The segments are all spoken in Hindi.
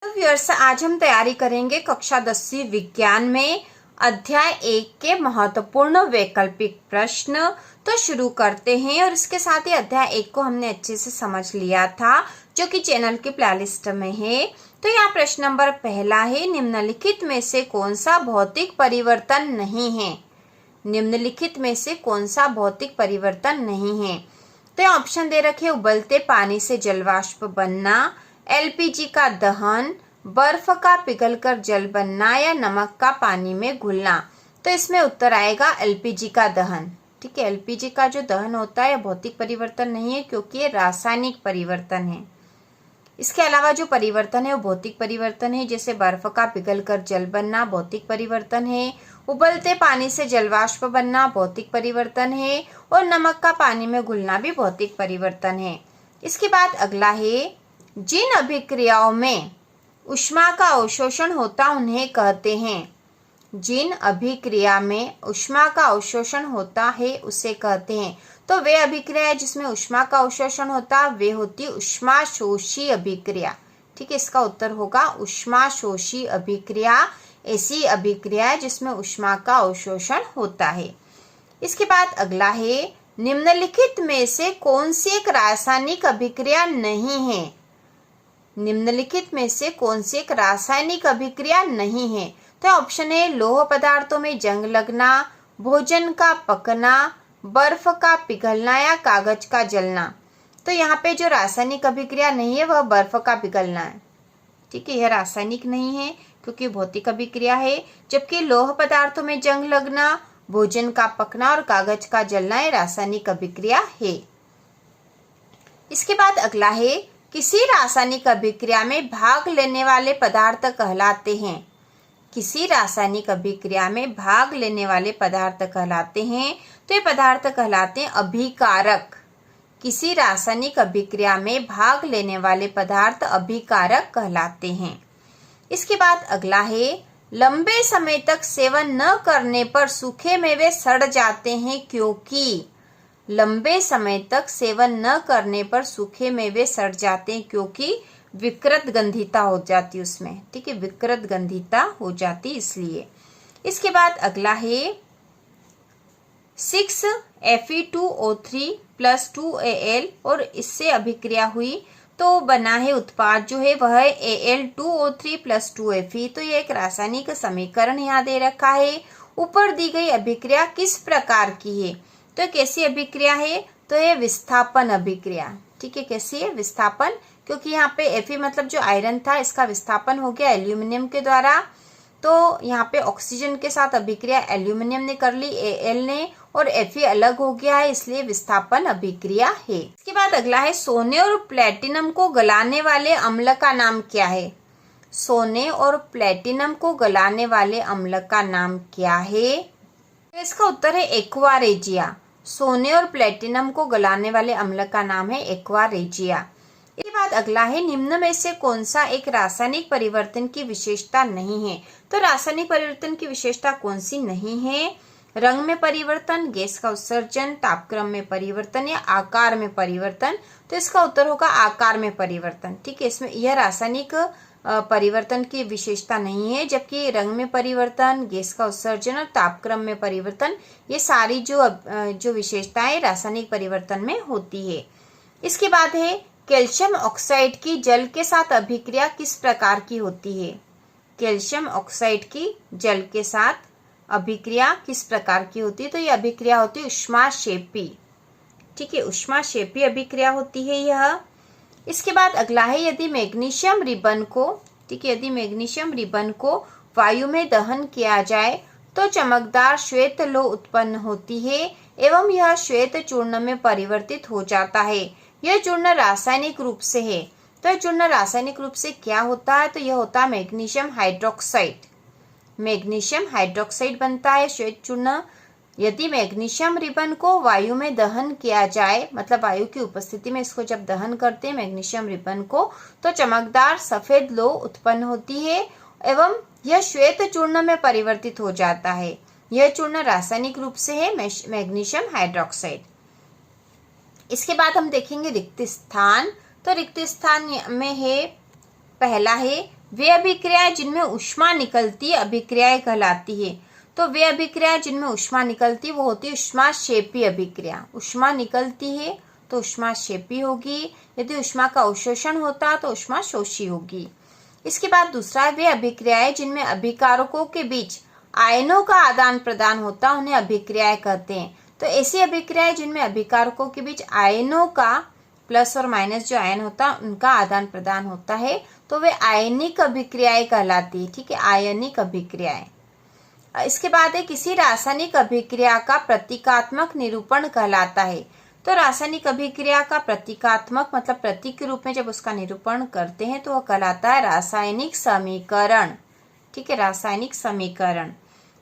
तो व्यूअर्स, आज हम तैयारी करेंगे कक्षा 10वीं विज्ञान में अध्याय 1 के महत्वपूर्ण वैकल्पिक प्रश्न। तो शुरू करते हैं। और इसके साथ ही अध्याय 1 को हमने अच्छे से समझ लिया था, जो कि चैनल की प्लेलिस्ट में है। तो यहाँ प्रश्न नंबर पहला है, निम्नलिखित में से कौन सा भौतिक परिवर्तन नहीं है? निम्नलिखित में से कौन सा भौतिक परिवर्तन नहीं है? तो ऑप्शन दे रखे, उबलते पानी से जलवाष्प बनना, एलपीजी का दहन, बर्फ का पिघलकर जल बनना, या नमक का पानी में घुलना। तो इसमें उत्तर आएगा एलपीजी का दहन। ठीक है, एलपीजी का जो दहन होता है भौतिक परिवर्तन नहीं है, क्योंकि ये रासायनिक परिवर्तन है। इसके अलावा जो परिवर्तन है वो भौतिक परिवर्तन है, जैसे बर्फ का पिघलकर जल बनना भौतिक परिवर्तन है, उबलते पानी से जलवाष्प बनना भौतिक परिवर्तन है, और नमक का पानी में घुलना भी भौतिक परिवर्तन है। इसके बाद अगला है, जिन अभिक्रियाओं में ऊष्मा का अवशोषण होता उन्हें कहते हैं। जिन अभिक्रिया में ऊष्मा का अवशोषण होता है उसे कहते हैं। तो वे अभिक्रिया जिसमें ऊष्मा का अवशोषण होता वे होती ऊष्माशोषी अभिक्रिया। ठीक है, इसका उत्तर होगा ऊष्माशोषी अभिक्रिया। ऐसी अभिक्रिया है जिसमें ऊष्मा का अवशोषण होता है। इसके बाद अगला है, निम्नलिखित में से कौन सी एक रासायनिक अभिक्रिया नहीं है? निम्नलिखित में से कौन सी एक रासायनिक अभिक्रिया नहीं है? तो ऑप्शन है, लौह पदार्थों में जंग लगना, भोजन का पकना, बर्फ का पिघलना, या कागज का जलना। तो यहाँ पे जो रासायनिक अभिक्रिया नहीं है वह बर्फ का पिघलना है। ठीक है, यह रासायनिक नहीं है क्योंकि भौतिक अभिक्रिया है, जबकि लौह पदार्थों में जंग लगना, भोजन का पकना और कागज का जलना ये रासायनिक अभिक्रिया है। इसके बाद अगला है, किसी रासायनिक अभिक्रिया में भाग लेने वाले पदार्थ कहलाते हैं। किसी रासायनिक अभिक्रिया में भाग लेने वाले पदार्थ कहलाते हैं। तो ये पदार्थ कहलाते हैं अभिकारक। किसी रासायनिक अभिक्रिया में भाग लेने वाले पदार्थ अभिकारक कहलाते हैं। इसके बाद अगला है, लंबे समय तक सेवन न करने पर सूखे मेवे सड़ जाते हैं क्योंकि। लंबे समय तक सेवन न करने पर सूखे मेवे सड़ जाते हैं क्योंकि विकृत गंधिता हो जाती उसमें। ठीक है, विकृत गंधिता हो जाती इसलिए। इसके बाद अगला है, 6Fe2O3 + 2Al और इससे अभिक्रिया हुई तो बना है उत्पाद जो है वह है Al2O3 + 2Fe। तो ये एक रासायनिक समीकरण यहाँ दे रखा है। ऊपर दी गई अभिक्रिया किस प्रकार की है? तो कैसी अभिक्रिया है? तो ये विस्थापन अभिक्रिया। ठीक है, कैसी है? विस्थापन, क्योंकि यहाँ पे Fe मतलब जो आयरन था इसका विस्थापन हो गया एल्यूमिनियम के द्वारा। तो यहाँ पे ऑक्सीजन के साथ अभिक्रिया एल्यूमिनियम ने कर ली, Al ने, और Fe अलग हो गया है, इसलिए विस्थापन अभिक्रिया है। इसके बाद अगला है, सोने और प्लेटिनम को गलाने वाले अम्ल का नाम क्या है? सोने और प्लेटिनम को गलाने वाले अम्ल का नाम क्या है? तो इसका उत्तर है एक्वा रेजिया। सोने और प्लेटिनम को गलाने वाले अम्ल का नाम है एक्वा रेजिया। इसके बाद अगला है, निम्न में से कौन सा एक रासायनिक परिवर्तन की विशेषता नहीं है? तो रासायनिक परिवर्तन की विशेषता कौन सी नहीं है? रंग में परिवर्तन, गैस का उत्सर्जन, तापक्रम में परिवर्तन, या आकार में परिवर्तन। तो इसका उत्तर होगा आकार में परिवर्तन। ठीक है, इसमें यह रासायनिक परिवर्तन की विशेषता नहीं है, जबकि रंग में परिवर्तन, गैस का उत्सर्जन और तापक्रम में परिवर्तन ये सारी जो विशेषताएं रासायनिक परिवर्तन में होती है। इसके बाद है, कैल्शियम ऑक्साइड की जल के साथ अभिक्रिया किस प्रकार की होती है? कैल्शियम ऑक्साइड की जल के साथ अभिक्रिया किस प्रकार की होती है? तो ये अभिक्रिया होती है ऊष्माक्षेपी। ठीक है, ऊष्माक्षेपी अभिक्रिया होती है यह। इसके बाद अगला है, यदि मैग्नीशियम रिबन को, ठीक है, यदि मैग्नीशियम रिबन को वायु में दहन किया जाए तो चमकदार श्वेत लौह उत्पन्न होती है एवं यह श्वेत चूर्ण में परिवर्तित हो जाता है। यह चूर्ण रासायनिक रूप से है। तो यह चूर्ण रासायनिक रूप से क्या होता है? तो यह होता है मैग्नीशियम हाइड्रोक्साइड। मैग्नीशियम हाइड्रोक्साइड बनता है श्वेत चूर्ण। यदि मैग्नीशियम रिबन को वायु में दहन किया जाए, मतलब वायु की उपस्थिति में इसको जब दहन करते हैं मैग्नीशियम रिबन को, तो चमकदार सफेद लौह उत्पन्न होती है एवं यह श्वेत चूर्ण में परिवर्तित हो जाता है। यह चूर्ण रासायनिक रूप से है मैग्नीशियम हाइड्रोक्साइड। इसके बाद हम देखेंगे रिक्त स्थान। तो रिक्त स्थान में है, पहला है वे अभिक्रियाएं जिनमें ऊष्मा निकलती अभिक्रियाएं कहलाती है। तो वे अभिक्रियाएं जिनमें ऊष्मा निकलती वो होती है ऊष्माक्षेपी अभिक्रिया। ऊष्मा निकलती है तो ऊष्माक्षेपी होगी, यदि ऊष्मा का अवशोषण होता तो ऊष्माशोषी होगी। इसके बाद दूसरा है वे अभिक्रियाएं जिनमें अभिकारकों के बीच आयनों का आदान प्रदान होता उन्हें अभिक्रियाएं कहते हैं। तो ऐसी अभिक्रियाएं जिनमें अभिकारकों के बीच आयनों का प्लस और माइनस जो आयन होता उनका आदान प्रदान होता है तो वे आयनिक अभिक्रियाएं कहलाती है। ठीक है, आयनिक अभिक्रियाएं। इसके बाद है किसी रासायनिक अभिक्रिया का प्रतीकात्मक निरूपण कहलाता है। तो रासायनिक अभिक्रिया का प्रतीकात्मक मतलब प्रतीक के रूप में जब उसका निरूपण करते हैं तो वह कहलाता है रासायनिक समीकरण। ठीक है, रासायनिक समीकरण।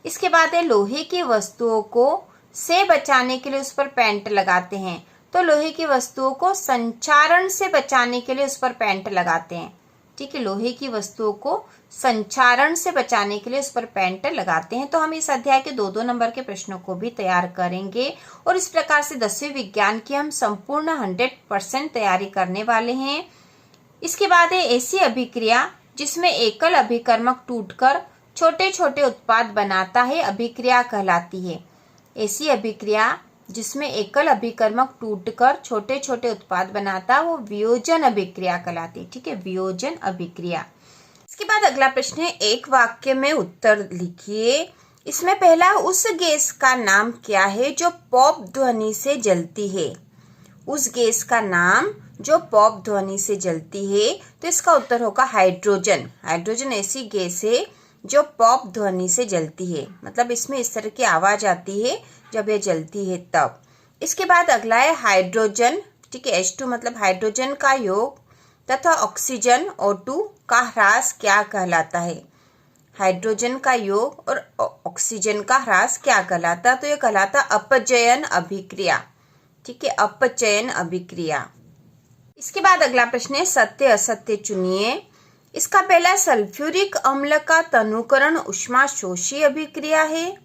इसके बाद है लोहे की वस्तुओं को से बचाने के लिए उस पर पेंट लगाते हैं। तो लोहे की वस्तुओं को संचारण से बचाने के लिए उस पर पेंट लगाते हैं। ठीक है, लोहे की वस्तुओं को संचारण से बचाने के लिए उस पर पेंट लगाते हैं। तो हम इस अध्याय के 2-2 नंबर के प्रश्नों को भी तैयार करेंगे और इस प्रकार से 10वीं विज्ञान की हम संपूर्ण 100% तैयारी करने वाले हैं। इसके बाद है ऐसी अभिक्रिया जिसमें एकल अभिकर्मक टूटकर छोटे छोटे उत्पाद बनाता है अभिक्रिया कहलाती है। ऐसी अभिक्रिया जिसमें एकल अभिकर्मक टूटकर छोटे छोटे उत्पाद बनाता वो वियोजन अभिक्रिया कहलाती है। ठीक है, वियोजन अभिक्रिया। इसके बाद अगला प्रश्न है एक वाक्य में उत्तर लिखिए। इसमें पहला उस गैस का नाम क्या है जो पॉप ध्वनि से जलती है। उस गैस का नाम जो पॉप ध्वनि से जलती है तो इसका उत्तर होगा हाइड्रोजन। हाइड्रोजन ऐसी गैस है जो पॉप ध्वनि से जलती है, मतलब इसमें इस तरह की आवाज आती है जब ये जलती है तब। इसके बाद अगला है हाइड्रोजन। ठीक है, H2 मतलब हाइड्रोजन का योग तथा ऑक्सीजन O2 का ह्रास क्या कहलाता है। हाइड्रोजन का योग और ऑक्सीजन का ह्रास क्या कहलाता, तो ये कहलाता अपचयन अभिक्रिया। ठीक है, अपचयन अभिक्रिया। इसके बाद अगला प्रश्न है सत्य असत्य चुनिए। इसका पहला सल्फ्यूरिक अम्ल का तनुकरण ऊष्माशोषी अभिक्रिया है।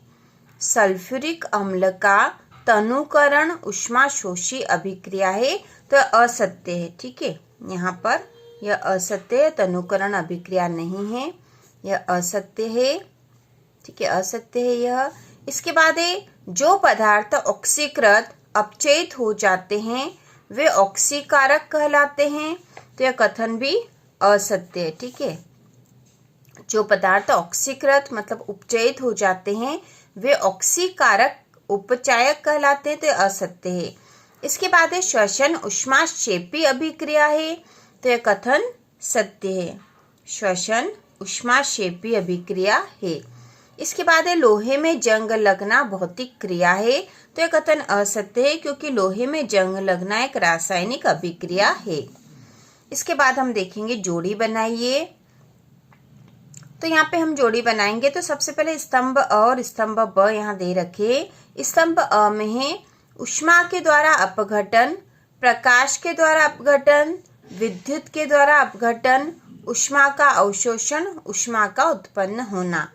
सल्फ्यूरिक अम्ल का तनुकरण ऊष्माशोषी अभिक्रिया है तो असत्य है। ठीक है, यहाँ पर यह असत्य है, तनुकरण अभिक्रिया नहीं है, यह असत्य है। ठीक है, असत्य है यह। इसके बाद है जो पदार्थ ऑक्सीकृत अपचयित हो जाते हैं वे ऑक्सीकारक कहलाते हैं तो यह कथन भी असत्य है। ठीक है, जो पदार्थ ऑक्सीकृत मतलब उपचयित हो जाते हैं वे ऑक्सीकारक उपचायक कहलाते हैं तो यह असत्य है। इसके बाद है श्वसन ऊष्माक्षेपी अभिक्रिया है तो यह कथन सत्य है। श्वसन ऊष्माक्षेपी अभिक्रिया है। इसके बाद है लोहे में जंग लगना भौतिक क्रिया है तो यह कथन असत्य है क्योंकि लोहे में जंग लगना एक रासायनिक अभिक्रिया है। इसके बाद हम देखेंगे जोड़ी बनाइए। तो यहाँ पे हम जोड़ी बनाएंगे तो सबसे पहले स्तंभ अ और स्तंभ ब यहाँ दे रखे। स्तंभ अ में है ऊष्मा के द्वारा अपघटन, प्रकाश के द्वारा अपघटन, विद्युत के द्वारा अपघटन, ऊष्मा का अवशोषण, ऊष्मा का उत्पन्न होना।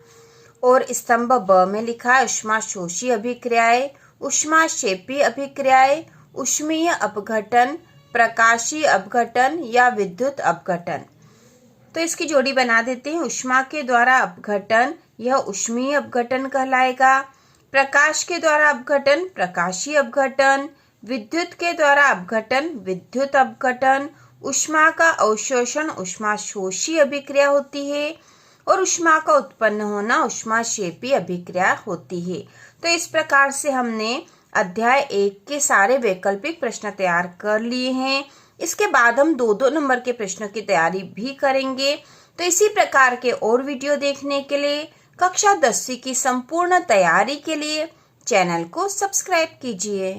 और स्तंभ ब में लिखा है ऊष्माशोषी अभिक्रियाएं, ऊष्माक्षेपी अभिक्रियाएं, ऊष्मीय अपघटन, प्रकाशीय अपघटन या विद्युत अपघटन। तो इसकी जोड़ी बना देते हैं। ऊष्मा के द्वारा अपघटन यह ऊष्मीय अपघटन कहलाएगा, प्रकाश के द्वारा अपघटन प्रकाशीय अपघटन, विद्युत के द्वारा अपघटन विद्युत अपघटन, ऊष्मा का अवशोषण ऊष्माशोषी अभिक्रिया होती है और ऊष्मा का उत्पन्न होना ऊष्माक्षेपी अभिक्रिया होती है। तो इस प्रकार से हमने अध्याय 1 के सारे वैकल्पिक प्रश्न तैयार कर लिए हैं। इसके बाद हम 2-2 नंबर के प्रश्नों की तैयारी भी करेंगे। तो इसी प्रकार के और वीडियो देखने के लिए कक्षा 10वीं की संपूर्ण तैयारी के लिए चैनल को सब्सक्राइब कीजिए।